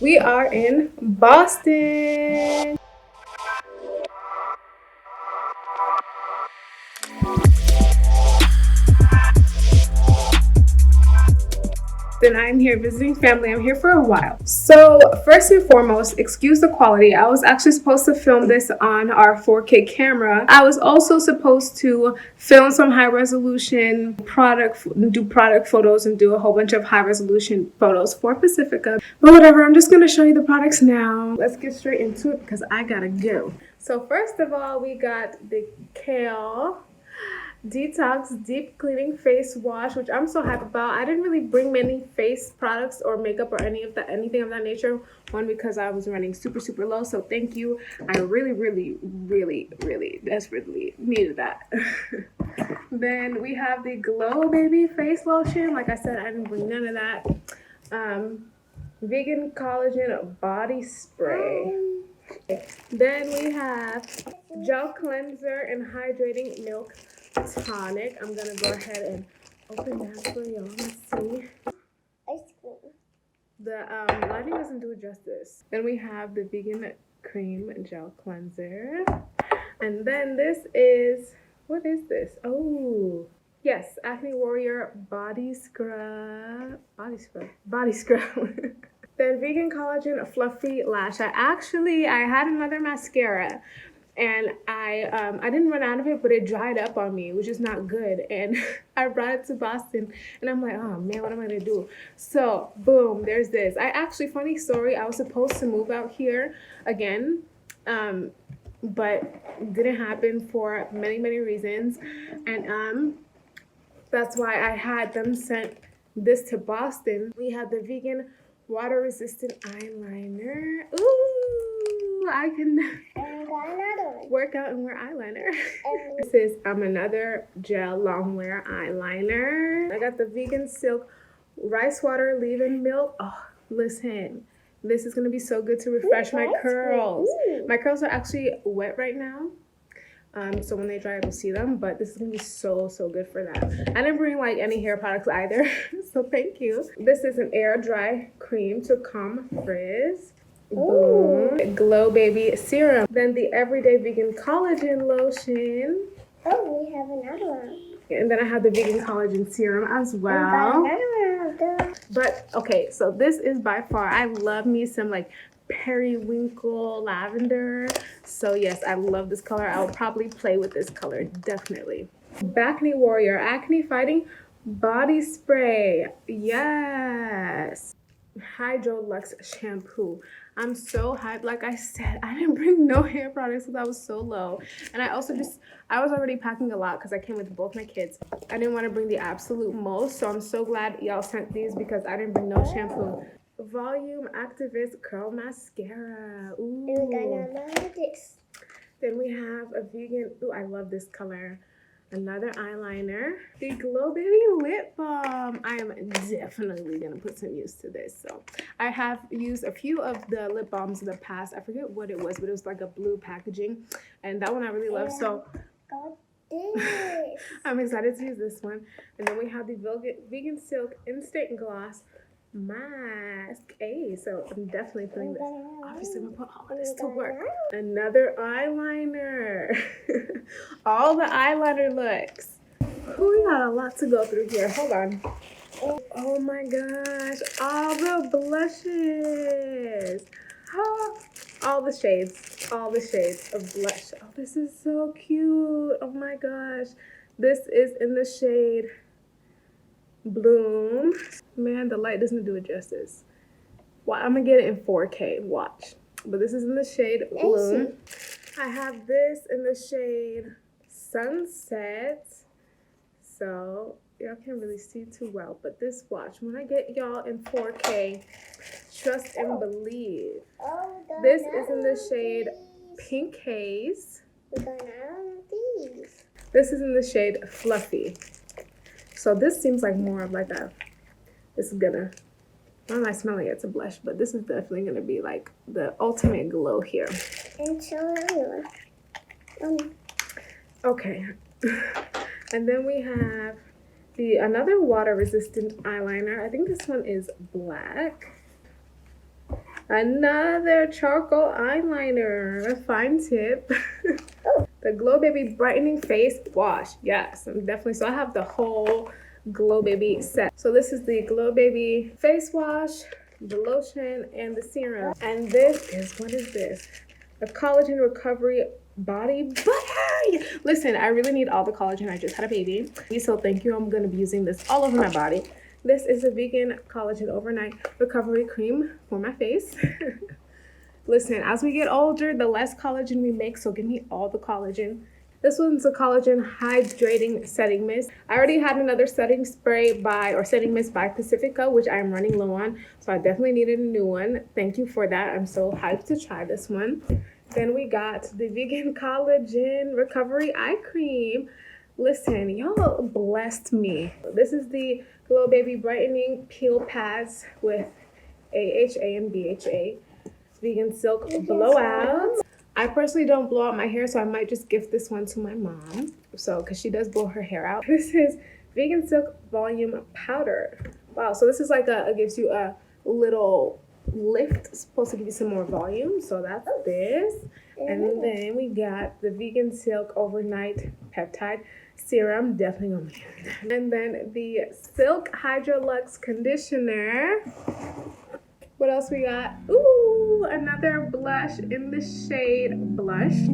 We are in Boston. Then I'm here visiting family. I'm here for a while. So first and foremost, excuse the quality. I was actually supposed to film this on our 4K camera. I was also supposed to film some high resolution product photos and do a whole bunch of high resolution photos for Pacifica. But whatever, I'm just gonna show you the products now. Let's get straight into it because I gotta go. So first of all, we got the Kale Detox Deep Cleaning Face Wash, which I'm so hyped about. I didn't really bring many face products or makeup or anything of that nature. One, because I was running super low, so thank you. I really desperately needed that. Then we have the Glow Baby Face Lotion. Like I said, I didn't bring none of that. Vegan Collagen Body Spray. Then we have Gel Cleanser and Hydrating Milk Tonic. I'm gonna go ahead and open that for y'all. Let's see. Ice cream. The lighting doesn't do it justice. Then we have the Vegan Cream Gel Cleanser. And then this is, what is this? Oh, yes, Acne Warrior Body Scrub. Body Scrub. Then Vegan Collagen Fluffy Lash. I had another mascara. And I didn't run out of it, but it dried up on me, which is not good. And I brought it to Boston, and I'm like, oh man, what am I gonna do? So boom, there's this. Funny story, I was supposed to move out here again, but didn't happen for many reasons. And that's why I had them sent this to Boston. We have the vegan water resistant eyeliner. Ooh, I can work out and wear eyeliner. This is another gel long wear eyeliner. I got the vegan silk rice water leave-in milk. Oh, listen, this is gonna be so good to refresh my curls. My curls are actually wet right now. So when they dry, I will see them, but this is gonna be so good for that. I didn't bring like any hair products either, so thank you. This is an air dry cream to calm frizz. Boom. Glow Baby Serum. Then the Everyday Vegan Collagen Lotion. Oh, we have another one. And then I have the Vegan Collagen Serum as well. But okay, so this is by far, I love me some like periwinkle lavender. So yes, I love this color. I'll probably play with this color, definitely. Acne Warrior Acne Fighting Body Spray. Yes. Hydro Luxe Shampoo. I'm so hyped. Like I said, I didn't bring no hair products because I was so low. And I was already packing a lot because I came with both my kids. I didn't want to bring the absolute most, so I'm so glad y'all sent these because I didn't bring no shampoo. Volume Activist Curl Mascara. Ooh. Then we have a vegan, ooh, I love this color. Another eyeliner. The Glow Baby Lip Balm. I am definitely gonna put some use to this. So I have used a few of the lip balms in the past. I forget what it was, but it was like a blue packaging. And that one I really love. So I'm excited to use this one. And then we have the Vegan Silk Instant Gloss Mask. Hey, so I'm definitely putting this. Obviously, I'm gonna put all of this to work. Another eyeliner. All the eyeliner looks. We got a lot to go through here. Hold on. Oh my gosh, all the blushes. All the shades of blush. Oh, this is so cute. Oh my gosh. This is in the shade Bloom. Man, the light doesn't do it justice. Well, I'm gonna get it in 4K, watch. But this is in the shade Bloom. I have this in the shade Sunset. So y'all can't really see too well, but this watch, when I get y'all in 4K, trust and believe. This is in the shade Pink Haze. This is in the shade Fluffy. So this seems like more of like this is gonna, what am I smelling? It's a blush, but this is definitely gonna be like the ultimate glow here. And so okay. And then we have another water resistant eyeliner. I think this one is black. Another charcoal eyeliner, a fine tip. The Glow Baby Brightening Face Wash. Yes, I'm definitely, so I have the whole Glow Baby set. So this is the Glow Baby Face Wash, the lotion, and the serum. And this is, what is this? The Collagen Recovery Body Butter. Listen, I really need all the collagen. I just had a baby. So thank you. I'm going to be using this all over my body. This is a vegan collagen overnight recovery cream for my face. Listen, as we get older, the less collagen we make, so give me all the collagen. This one's a collagen hydrating setting mist. I already had another setting spray or setting mist by Pacifica, which I'm running low on, so I definitely needed a new one. Thank you for that. I'm so hyped to try this one. Then we got the vegan collagen recovery eye cream. Listen, y'all blessed me. This is the Glow Baby Brightening Peel Pads with AHA and BHA. Vegan Silk Blowout. I personally don't blow out my hair, so I might just gift this one to my mom. So, because she does blow her hair out. This is Vegan Silk Volume Powder. Wow, so this is like it gives you a little lift. It's supposed to give you some more volume. So that's this. And then we got the Vegan Silk Overnight Peptide Serum. Definitely gonna be that. And then the Silk Hydra Luxe Conditioner. What else we got? Ooh, another blush in the shade Blushed.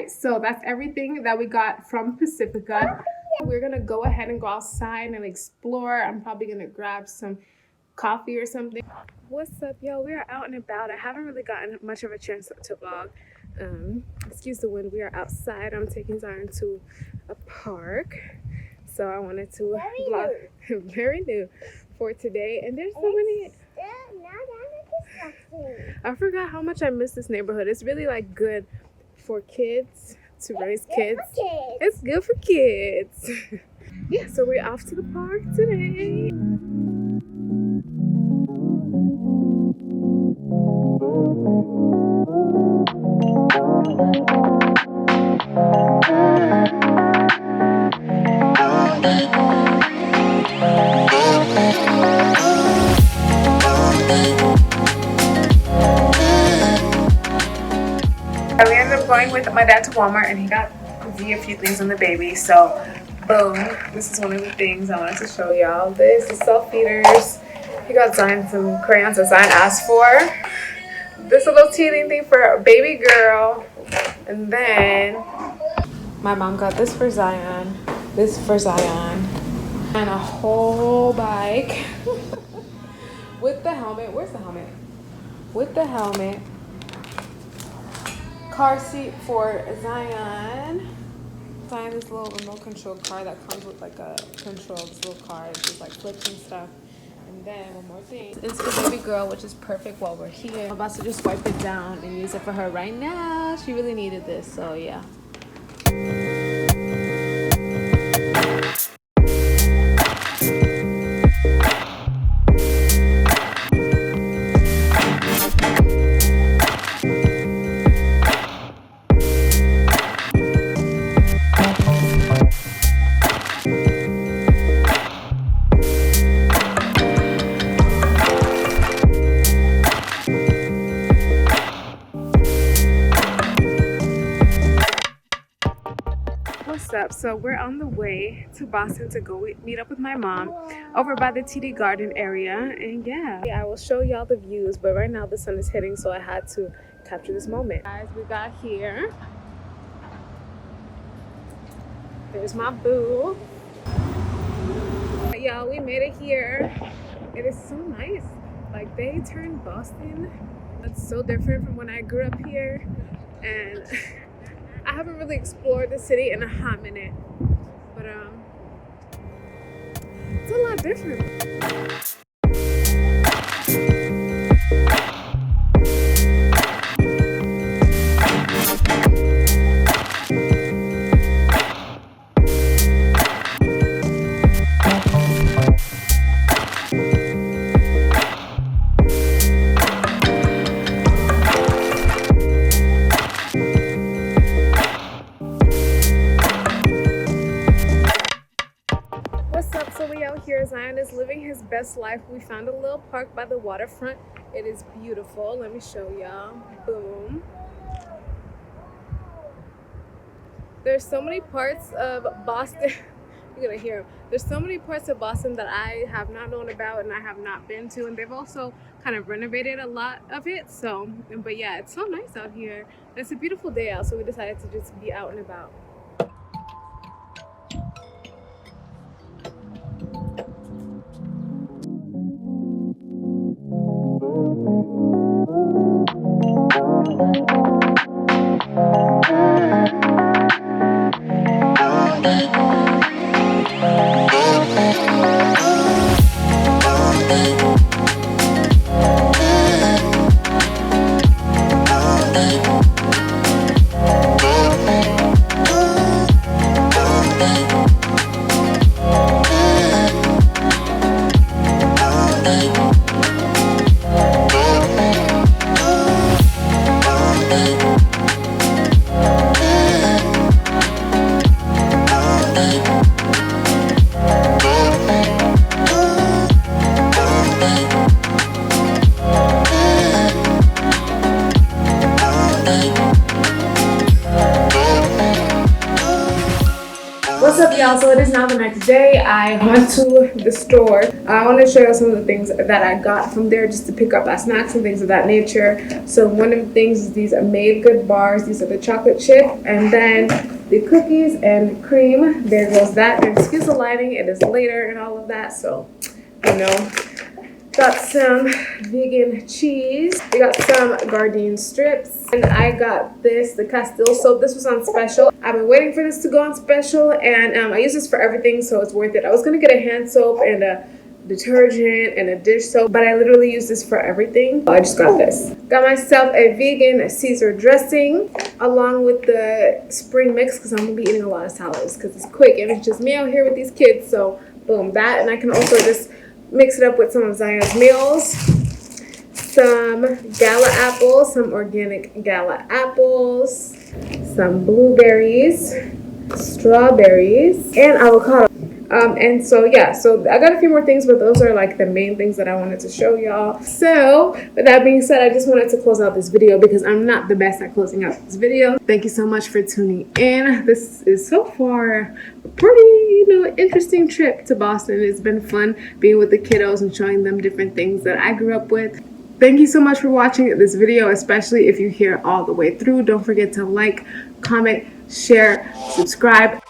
So that's everything that we got from Pacifica. We're gonna go ahead and go outside and explore. I'm probably gonna grab some coffee or something. What's up, yo? We are out and about. I haven't really gotten much of a chance to vlog. Excuse the wind. We are outside. I'm taking Zion to a park, so I wanted to vlog. Very new for today. And there's so many. I forgot how much I miss this neighborhood. It's really like good for kids to raise kids. It's good for kids. Yeah, so we're off to the park today. We ended up going with my dad to Walmart and he got Z a few things on the baby. So, boom, this is one of the things I wanted to show y'all. This is self feeders. He got Zion some crayons that Zion asked for. This little teething thing for a baby girl. And then my mom got this for Zion, this for Zion, and a whole bike with the helmet. Where's the helmet? With the helmet. Car seat for Zion. Zion this little remote control car that comes with like a control. This little car, it's just like flips and stuff. And then one more thing. It's for baby girl, which is perfect while we're here. I'm about to just wipe it down and use it for her right now. She really needed this, so yeah. Up, so we're on the way to Boston to go meet up with my mom over by the TD Garden area, and yeah, I will show y'all the views, but right now the sun is hitting, so I had to capture this moment. Guys, we got here. There's my boo. Y'all, we made it here. It is so nice. Like, they turned Boston. That's so different from when I grew up here, and I haven't really explored the city in a hot minute, but it's a lot different. Best Life. We found a little park by the waterfront. It is beautiful. Let me show y'all. Boom. There's so many parts of Boston. You're gonna hear them. There's so many parts of Boston that I have not known about and I have not been to, and they've also kind of renovated a lot of it. So, but yeah, it's so nice out here. And it's a beautiful day out, so we decided to just be out and about. What's up, y'all? So it is now the next day. I went to the store. I want to show you some of the things that I got from there just to pick up as snacks and things of that nature. So one of the things is these biiiggg bars. These are the chocolate chip, and then the cookies and cream. There goes that. And excuse the lighting, it is later and all of that, so you know. Got some vegan cheese. We got some Gardein strips. And I got this, the Castile soap. This was on special. I've been waiting for this to go on special, and I use this for everything, so it's worth it. I was gonna get a hand soap and a detergent and a dish soap, but I literally use this for everything. I just got this. Got myself a vegan Caesar dressing along with the spring mix because I'm gonna be eating a lot of salads because it's quick and it's just me out here with these kids. So boom, that. And I can also just mix it up with some of Zion's meals. Some gala apples, some organic gala apples, some blueberries, strawberries, and avocado. And so yeah, so I got a few more things, but those are like the main things that I wanted to show y'all. So with that being said, I just wanted to close out this video because I'm not the best at closing out this video. Thank you so much for tuning in. This is so far a pretty, interesting trip to Boston. It's been fun being with the kiddos and showing them different things that I grew up with. Thank you so much for watching this video, especially if you hear all the way through. Don't forget to like, comment, share, subscribe.